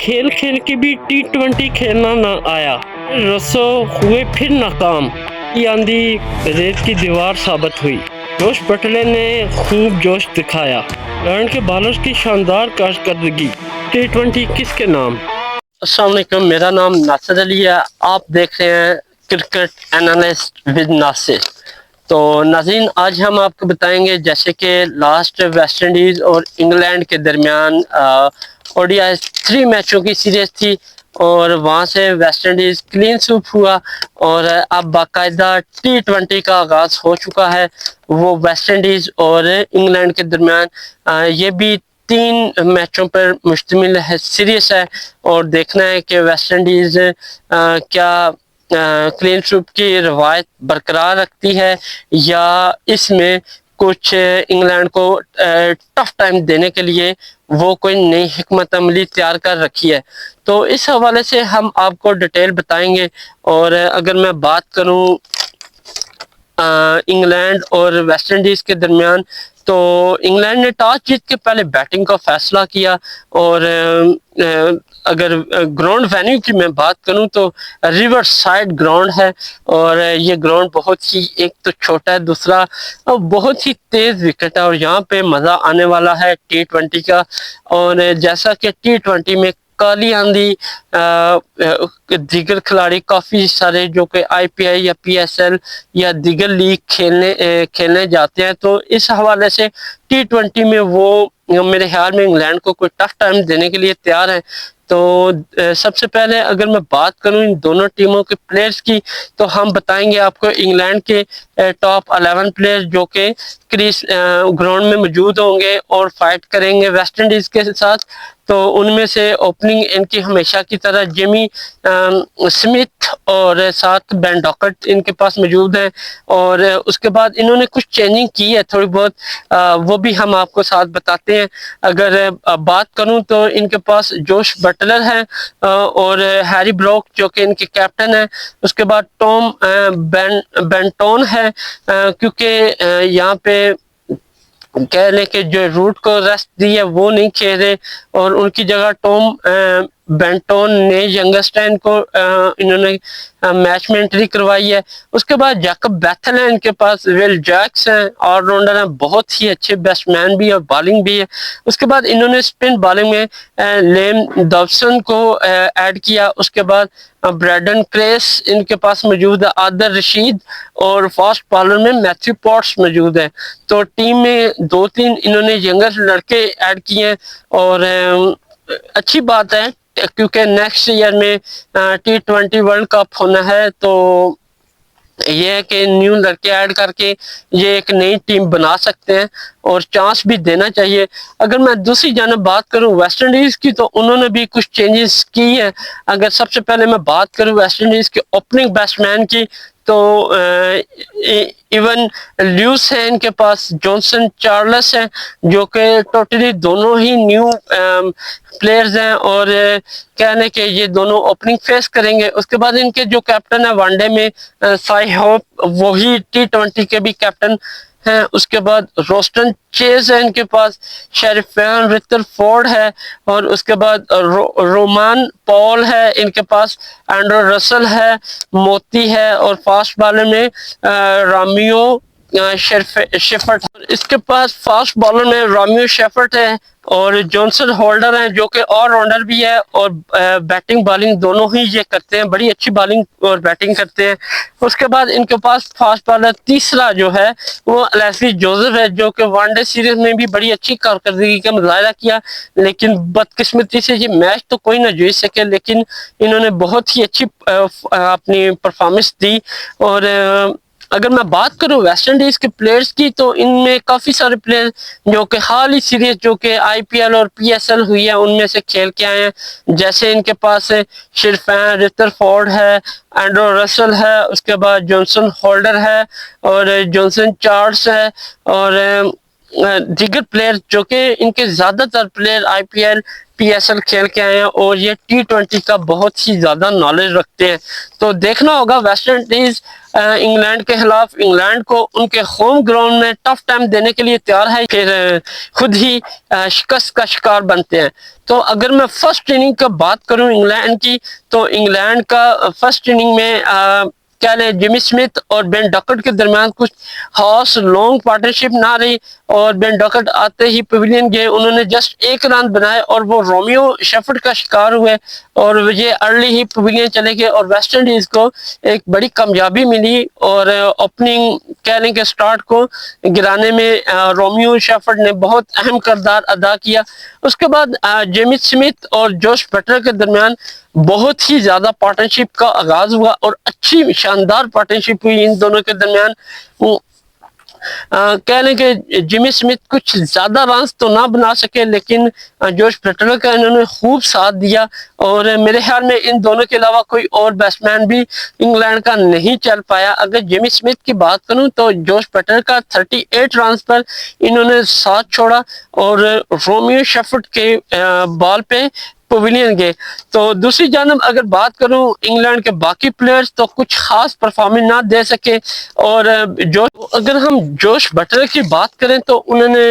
کھیل کھیل کے بھی T20 کھیلنا نہ آیا، رسو ہوئے پھر ناکام، کی آندھی ریت کی دیوار ثابت ہوئی۔ جوش بٹلر نے خوب جوش دکھایا، انگلینڈ کے بالرز کی شاندار کارکردگی۔ T20 کس کے نام؟ السلام علیکم، میرا نام ناصر علی ہے، آپ دیکھ رہے ہیں کرکٹ انالسٹ ود ناصر۔ تو ناظرین، آج ہم آپ کو بتائیں گے جیسے کہ لاسٹ ویسٹ انڈیز اور انگلینڈ کے درمیان ODI 3 میچوں کی سیریز تھی، اور وہاں سے ویسٹ انڈیز کلین سوپ ہوا، اور اب باقاعدہ T20 کا آغاز ہو چکا ہے، وہ ویسٹ انڈیز اور انگلینڈ کے درمیان۔ یہ بھی 3 میچوں پر مشتمل ہے سیریز ہے، اور دیکھنا ہے کہ ویسٹ انڈیز کیا کلین سوپ کی روایت برقرار رکھتی ہے، یا اس میں کچھ انگلینڈ کو ٹف ٹائم دینے کے لیے وہ کوئی نئی حکمت عملی تیار کر رکھی ہے۔ تو اس حوالے سے ہم آپ کو ڈیٹیل بتائیں گے۔ اور اگر میں بات کروں انگلینڈ اور ویسٹ انڈیز کے درمیان، تو انگلینڈ نے ٹاس جیت کے پہلے بیٹنگ کا فیصلہ کیا، اور اگر گراؤنڈ وینیو کی میں بات کروں تو ریور سائڈ گراؤنڈ ہے، اور یہ گراؤنڈ بہت ہی، ایک تو چھوٹا ہے، دوسرا بہت ہی تیز وکٹ ہے، اور یہاں پہ مزہ آنے والا ہے T20 کا۔ اور جیسا کہ T20 میں کالی آندھی دیگر کھلاڑی کافی سارے جو کہ IPL یا PSL یا دیگر لیگ کھیلنے جاتے ہیں، تو اس حوالے سے T20 میں وہ میرے خیال میں انگلینڈ کو کوئی ٹف ٹائم دینے کے لیے تیار ہیں۔ تو سب سے پہلے اگر میں بات کروں ان دونوں ٹیموں کے پلیئرز کی، تو ہم بتائیں گے آپ کو انگلینڈ کے ٹاپ 11 پلیئر جو کہ گراؤنڈ میں موجود ہوں گے اور فائٹ کریں گے ویسٹ انڈیز کے ساتھ۔ تو ان میں سے اوپننگ ان کی ہمیشہ کی طرح جیمی سمتھ اور ساتھ بین ڈاکٹ ان کے پاس موجود ہیں، اور اس کے بعد انہوں نے کچھ چینجنگ کی ہے تھوڑی بہت، وہ بھی ہم آپ کو ساتھ بتاتے ہیں۔ اگر بات کروں تو ان کے پاس جوش بٹلر ہے، اور ہیری بروک جو کہ ان کے کیپٹن ہیں، اس کے بعد ٹام بینٹون ہے، کیونکہ یہاں پہ کہہ لیں کہ جو روٹ کو ریسٹ دی ہے وہ نہیں کھیل رہے، اور ان کی جگہ ٹام بینٹون نے ینگسٹین کو انہوں نے میچ میں انٹری کروائی ہے۔ اس کے بعد جیکب بیتھل ہیں ان کے پاس، ول جیکس ہیں، آل راؤنڈر ہیں، بہت ہی اچھے بیٹس مین بھی اور بالنگ بھی ہے۔ اس کے بعد انہوں نے اسپن بالنگ میں لیم ڈاوسن کو ایڈ کیا، اس کے بعد بریڈن کریس ان کے پاس موجود ہے، عادل رشید، اور فاسٹ بالر میں میتھیو پاٹس موجود ہے۔ تو ٹیم میں 2-3 انہوں نے ینگر لڑکے ایڈ کیے ہیں، اور اچھی بات ہے کیونکہ نیکسٹ ایئر میں T20 ورلڈ کپ ہونا ہے، تو یہ ہے کہ نیو لڑکے ایڈ کر کے یہ ایک نئی ٹیم بنا سکتے ہیں، اور چانس بھی دینا چاہیے۔ اگر میں دوسری جانب بات کروں ویسٹ انڈیز کی، تو انہوں نے بھی کچھ چینجز کی ہیں۔ اگر سب سے پہلے میں بات کروں ویسٹ انڈیز کے اوپننگ بیٹس مین کی، تو ایون لیوس ہے ان کے پاس، جانسن چارلس ہیں، جو کہ ٹوٹلی دونوں ہی نیو پلیئرز ہیں، اور کہنے کہ یہ دونوں اوپننگ فیس کریں گے۔ اس کے بعد ان کے جو کیپٹن ہے ون ڈے میں سائی ہوپ، وہی T20 کے بھی کیپٹن ہیں۔ اس کے بعد روسٹن چیز ہے ان کے پاس، شیریفین ریتر فورڈ ہے، اور اس کے بعد رومان پال ہے ان کے پاس، اینڈرو رسل ہے، موتی ہے، اور فاسٹ بالر میں رامیو شیفرٹ۔ اس کے پاس فاسٹ بالر میں رامیو شیفرٹ ہے، اور جانسن ہولڈر ہیں جو کہ آل راؤنڈر بھی ہے، اور بیٹنگ بالنگ دونوں ہی یہ کرتے ہیں، بڑی اچھی بالنگ اور بیٹنگ کرتے ہیں۔ اس کے بعد ان کے پاس فاسٹ بالر تیسرا جو ہے وہ لیسلی جوزف ہے، جو کہ ون ڈے سیریز میں بھی بڑی اچھی کارکردگی کا مظاہرہ کیا، لیکن بدقسمتی سے یہ میچ تو کوئی نہ جیت سکے، لیکن انہوں نے بہت ہی اچھی اپنی پرفارمنس دی۔ اور اگر میں بات کروں ویسٹ انڈیز کے پلیئرز کی، تو ان میں کافی سارے پلیئر جو کہ حال ہی سیریز جو کہ IPL اور PSL ہوئی ہے ان میں سے کھیل کے آئے ہیں، جیسے ان کے پاس شیرفین ریتر فورڈ ہے، اینڈرو رسل ہے، اس کے بعد جانسن ہولڈر ہے، اور جانسن چارلس ہے، اور دیگر پلیئر جو کہ ان کے زیادہ تر پلیئر IPL PSL کھیل کے آئے ہیں اور یہ T20 کا بہت ہی زیادہ نالج رکھتے ہیں. تو دیکھنا ہوگا ویسٹ انڈیز انگلینڈ کے خلاف انگلینڈ کو ان کے ہوم گراؤنڈ میں ٹف ٹائم دینے کے لیے تیار ہے، پھر خود ہی شکست کا شکار بنتے ہیں. تو اگر میں فرسٹ اننگ کا بات کروں انگلینڈ کی، تو انگلینڈ کا فرسٹ اننگ میں کیا لیں جیمی اسمتھ اور بین ڈاکٹ کے درمیان کچھ خاص لانگ پارٹنرشپ نہ رہی، اور بین ڈاکٹ آتے ہی پویلین گئے، انہوں نے جسٹ 1 رن بنائے اور وہ رومیو شیفرڈ کا شکار ہوئے اور یہ ارلی ہی پویلین چلے گئے، اور ویسٹ انڈیز کو ایک بڑی کامیابی ملی اور اوپننگ کہہ لیں کہ سٹارٹ کو گرانے میں رومیو شیفرڈ نے بہت اہم کردار ادا کیا. اس کے بعد جیمی اسمتھ اور جوش بٹلر کے درمیان بہت ہی زیادہ پارٹنرشپ کا آغاز ہوا اور اچھی شاندار پارٹنرشپ ہوئی ان دونوں کے درمیان. کہہ لیں کہ جیمی اسمتھ کچھ زیادہ رنز تو نہ بنا سکے، لیکن جوش بٹلر کا انہوں نے خوب ساتھ دیا، اور میرے خیال میں ان دونوں کے علاوہ کوئی اور بیٹسمین بھی انگلینڈ کا نہیں چل پایا. اگر جیمی اسمتھ کی بات کروں تو جوش بٹلر کا 38 رنز پر انہوں نے ساتھ چھوڑا اور رومیو شیفرڈ کے بال پہ پویلین گئے. تو دوسری جانب اگر بات کروں انگلینڈ کے باقی پلیئرز تو کچھ خاص پرفارمنس نہ دے سکے، اور جو اگر ہم جوش بٹلر کی بات کریں تو انہوں نے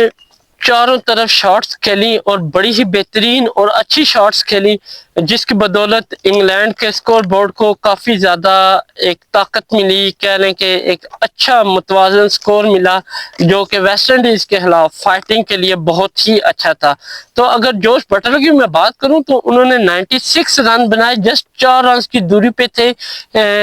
چاروں طرف شاٹس کھیلی اور بڑی ہی بہترین اور اچھی شاٹس کھیلی، جس کی بدولت انگلینڈ کے اسکور بورڈ کو کافی زیادہ ایک طاقت ملی، کہہ لیں کہ ایک اچھا متوازن اسکور ملا جو کہ ویسٹ انڈیز کے خلاف فائٹنگ کے لیے بہت ہی اچھا تھا. تو اگر جوش بٹلر کی میں بات کروں تو انہوں نے 96 رن بنائے، جسٹ 4 رنز کی دوری پہ تھے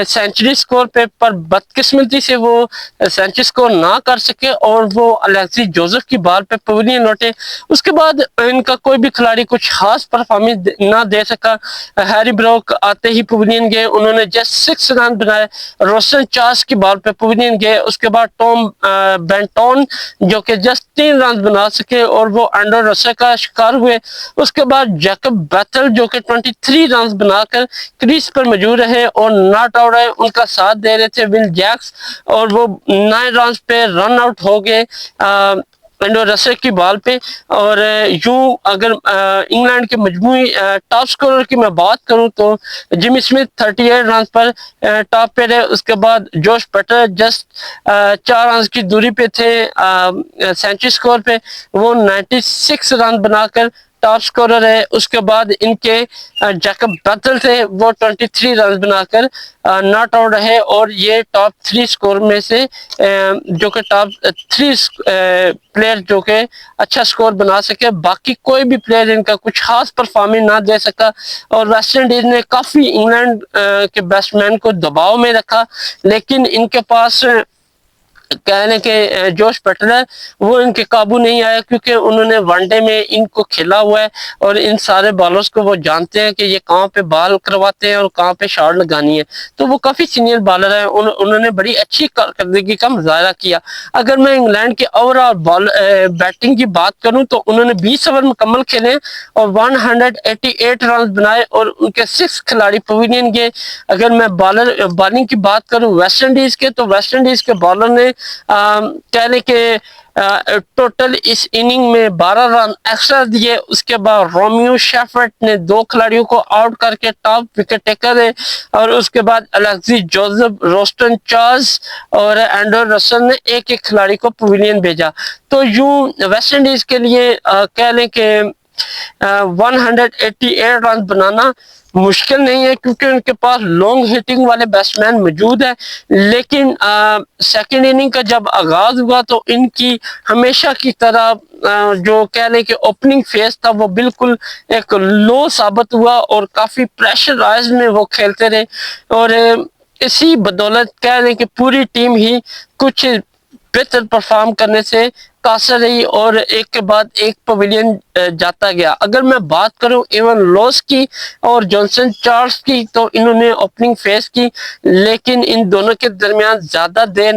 سینچری سکور پہ، پر بدقسمتی سے وہ سینچری سکور نہ کر سکے اور وہ الیکسی جوزف کی بال پہ پویلین لوٹے. اس کے بعد ان کا کوئی بھی کھلاڑی کچھ خاص پرفارمنس نہ دے سکا. ہیری بروک آتے ہی پویلین گئے، انہوں نے جسٹ 6 رن بنائے، روسن چارلس کی بال پہ پویلین گئے. اس کے بعد ٹام بینٹون جو کہ جسٹ 3 رن بنا سکے اور وہ اینڈر رسل کا شکار ہوئے. اس کے بعد جیکب بیتھل جو کہ 23 رنز بنا کر کریز پر موجود رہے اور ناٹ آؤٹ رہے، ان کا ساتھ دے رہے تھے ول جیکس، اور وہ 9 رنز پہ رن آؤٹ ہو گئے اینڈر رسل کی بال پہ. اور یوں اگر انگلینڈ کے مجموعی ٹاپ سکورر کی میں بات کروں تو جیمی اسمتھ 38 رنز پر ٹاپ پہ رہے. اس کے بعد جوش بٹلر جسٹ 4 رنز کی دوری پہ تھے سینچری سکور پہ، وہ 96 رن بنا کر ٹاپ سکورر ہے. اس کے بعد ان کے جیکب بیتھل تھے، وہ 23 رنز بنا کر ناٹ آؤٹ رہے، اور یہ ٹاپ 3 سکور میں سے جو کہ ٹاپ 3 پلیئر جو کہ اچھا سکور بنا سکے. باقی کوئی بھی پلیئر ان کا کچھ خاص پرفارمنس نہ دے سکا، اور ویسٹ انڈیز نے کافی انگلینڈ کے بیٹسمین کو دباؤ میں رکھا، لیکن ان کے پاس کہہ لیں کہ جوش بٹلر وہ ان کے قابو نہیں آیا، کیونکہ انہوں نے ون ڈے میں ان کو کھیلا ہوا ہے اور ان سارے بالرز کو وہ جانتے ہیں کہ یہ کہاں پہ بال کرواتے ہیں اور کہاں پہ شاٹ لگانی ہے. تو وہ کافی سینئر بالر ہیں، انہوں نے بڑی اچھی کارکردگی کا مظاہرہ کیا. اگر میں انگلینڈ کے اوور آل بیٹنگ کی بات کروں تو انہوں نے 20 اوور مکمل کھیلے اور 188 رنز بنائے اور ان کے 6 کھلاڑی پویلین گئے. اگر میں بالنگ کی بات کروں ویسٹ انڈیز کے، تو ویسٹ انڈیز کے بالر نے کہہ لیں کہ ٹوٹل اس اننگ میں 12 رن ایکسٹرا دیے. اس کے بعد رومیو شیفرڈ نے 2 کھلاڑیوں کو آؤٹ کر کے ٹاپ وکٹ ٹیکر ہے، اور اس کے بعد الیکسی جوزف، روسٹن چارلس اور اینڈر رسل نے ایک کھلاڑی کو پویلین بھیجا. تو یوں ویسٹ انڈیز کے لیے کہہ لیں کہ 188 رن بنانا مشکل نہیں ہے، کیونکہ ان کے پاس لانگ ہٹنگ والے بیٹسمین موجود ہیں. لیکن سیکنڈ اننگ کا جب آغاز ہوا تو ان کی ہمیشہ کی طرح جو کہہ لیں کہ اوپننگ فیز تھا وہ بالکل ایک لو ثابت ہوا اور کافی پریشرائز میں وہ کھیلتے رہے، اور اسی بدولت کہہ لیں کہ پوری ٹیم ہی کچھ بہتر پرفارم کرنے سے قاصر رہی اور ایک کے بعد ایک پویلین جاتا گیا. اگر میں بات کروں ایون لوس کی اور جانسن چارلس کی، تو انہوں نے اوپننگ فیس کی، لیکن ان دونوں کے درمیان زیادہ دیر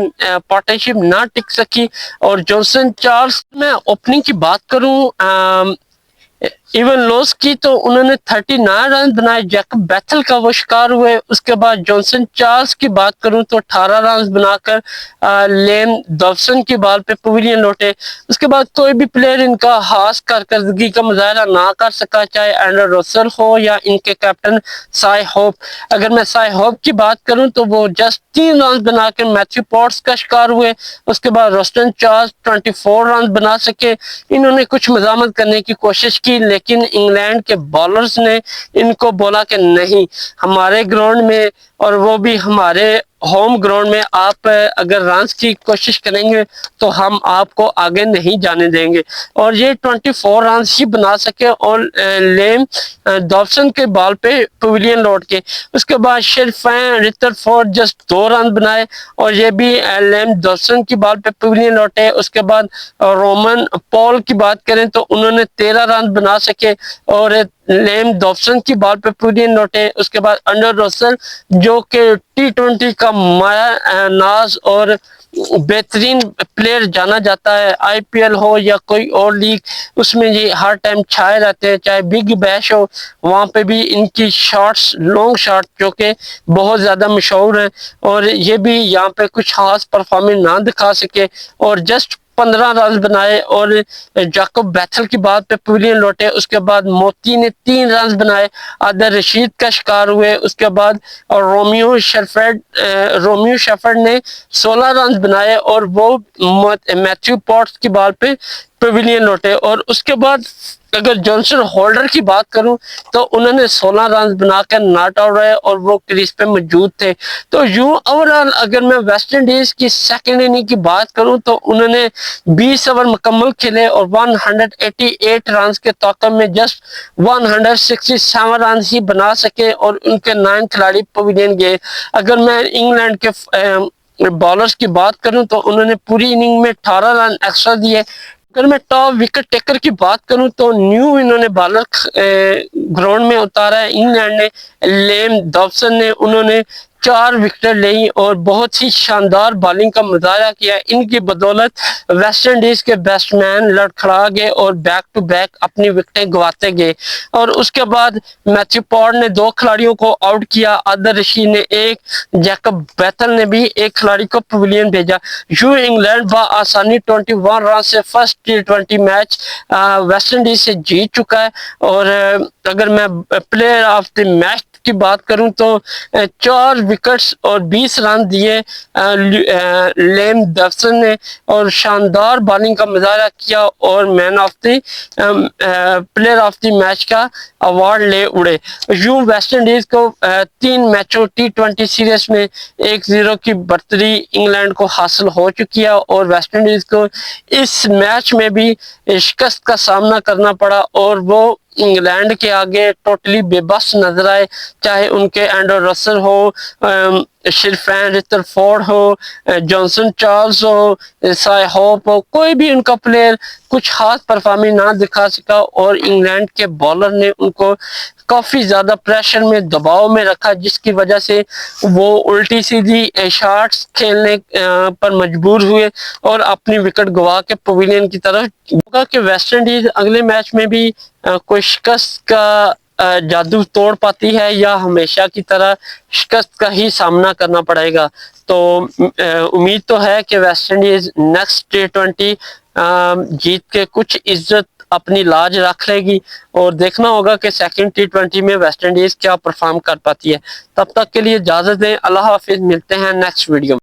پارٹنرشپ نہ ٹک سکی. اور جانسن چارلس میں اوپننگ کی بات کروں ایون لوس کی تو انہوں نے 39 رن بنائے، جیکب بیتھل کا وہ شکار ہوئے. اس کے بعد جانسن چارلز کی بات کروں تو 18 رنز بنا کر لیم ڈاوسن کی بال پہ پویلین لوٹے. اس کے بعد کوئی بھی پلیئر ان کا خاص کارکردگی کا مظاہرہ نہ کر سکا، چاہے اینڈر رسل ہو یا ان کے کیپٹن سائی ہوپ. اگر میں سائی ہوپ کی بات کروں تو وہ جسٹ 3 رنز بنا کے میتھیو پورٹس کا شکار ہوئے. اس کے بعد رسٹن چارلز 24 رنز بنا سکے. انہوں نے کچھ مزاحمت کرنے کی کوشش کی، لیکن انگلینڈ کے بالرز نے ان کو بولا کہ نہیں، ہمارے گراؤنڈ میں اور وہ بھی ہمارے ہوم گراؤنڈ میں آپ اگر رنز کی کوشش کریں گے تو ہم آپ کو آگے نہیں جانے دیں گے. اور یہ 24 رنز ہی بنا سکے اور لیم ڈاوسن کے بال پہ پویلین لوٹ کے. اس کے بعد شرفین ریترفورڈ جسٹ 2 رن بنائے اور یہ بھی لیم ڈاوسن کی بال پہ پویلین لوٹے. اس کے بعد رومن پول کی بات کریں تو انہوں نے 13 رن بنا سکے اور لیم ڈاوسن کی بال پہ پویلین لوٹے. اس کے بعد انڈر رسل جو کہ T20 کا مایا ناز اور بہترین پلیئر جانا جاتا ہے، آئی پی ایل ہو یا کوئی اور لیگ، اس میں یہ ہر ٹائم چھائے رہتے ہیں. چاہے بگ بیش ہو، وہاں پہ بھی ان کی شاٹس، لانگ شاٹ جو کہ بہت زیادہ مشہور ہیں، اور یہ بھی یہاں پہ کچھ خاص پرفارمنس نہ دکھا سکے اور جسٹ 15 رنز بنائے اور جیکب بیتھل کی بات پہ پویلین لوٹے. اس کے بعد موتی نے 3 رنز بنائے، عادل رشید کا شکار ہوئے. اس کے بعد رومیو شیفرڈ نے 16 رنز بنائے اور وہ میتھیو پورٹس کی بال پہ پویلین لوٹے. اور اس کے بعد اگر جانسن ہولڈر کی بات کروں تو انہوں نے 16 رنز بنا کر ناٹ آؤٹ رہے اور وہ کریز پہ موجود تھے. تو یوں اوورآل اگر میں ویسٹ انڈیز کی سیکنڈ اننگ کی بات کروں تو انہوں نے 20 اوور مکمل کھیلے اور 188 رنز کے توقع میں جسٹ 167 رنز ہی بنا سکے اور ان کے 9 کھلاڑی پویلین گئے. اگر میں انگلینڈ کے بالرز کی بات کروں تو انہوں نے پوری اننگ میں 18 رن ایکسٹرا دیے. اگر میں ٹاپ وکٹ ٹیکر کی بات کروں تو نیو انہوں نے بالر گراؤنڈ میں اتارا ہے انگلینڈ نے. لیم ڈاوسن نے انہوں نے 4 وکٹیں لیں اور بہت ہی شاندار بالنگ کا مظاہرہ کیا. ان کی بدولت ویسٹ انڈیز کے بیٹس مین لڑکھڑا گئے اور بیک ٹو بیک اپنی وکٹیں گواتے گئے. اور اس کے بعد میتھیو پورڈ نے 2 کھلاڑیوں کو آؤٹ کیا، عادل رشید نے 1، جیکب بیتھل نے بھی 1 کھلاڑی کو پویلین بھیجا. یوں انگلینڈ بآسانی 21 رن سے first T20 match West Indies سے جیت چکا ہے. اور اگر میں پلیئر آف دی میچ کی بات کروں تو 4 وکٹس اور 20 رن دیے لیم ڈاوسن نے اور شاندار بالنگ کا مظاہرہ کیا اور man of the player of the match کا ایوارڈ لے اڑے. یوں ویسٹ انڈیز کو 3 میچوں T20 سیریز میں 1-0 کی برتری انگلینڈ کو حاصل ہو چکی ہے اور ویسٹ انڈیز کو اس میچ میں بھی شکست کا سامنا کرنا پڑا اور وہ انگلینڈ کے آگے ٹوٹلی بے بس نظر آئے. چاہے ان کے اینڈر رسل ہو، شرفین ریترفورڈ ہو، جانسن چارلز ہو، سائی ہوپ ہو، کوئی بھی ان کا پلیئر کچھ خاص پرفارمنس نہ دکھا سکا اور انگلینڈ کے بالر نے ان کو کافی زیادہ پریشر میں، دباؤ میں رکھا، جس کی وجہ سے وہ الٹی سیدھی شاٹس کھیلنے پر مجبور ہوئے اور اپنی وکٹ گوا کے پویلین کی طرف. ہوگا کہ ویسٹ انڈیز اگلے میچ میں بھی کوئی شکست کا جادو توڑ پاتی ہے یا ہمیشہ کی طرح شکست کا ہی سامنا کرنا پڑے گا. تو امید تو ہے کہ ویسٹ انڈیز نیکسٹ T20 جیت کے کچھ عزت اپنی لاج رکھ لے گی اور دیکھنا ہوگا کہ سیکنڈ T20 میں ویسٹ انڈیز کیا پرفارم کر پاتی ہے. تب تک کے لیے اجازت دیں، اللہ حافظ، ملتے ہیں نیکسٹ ویڈیو میں.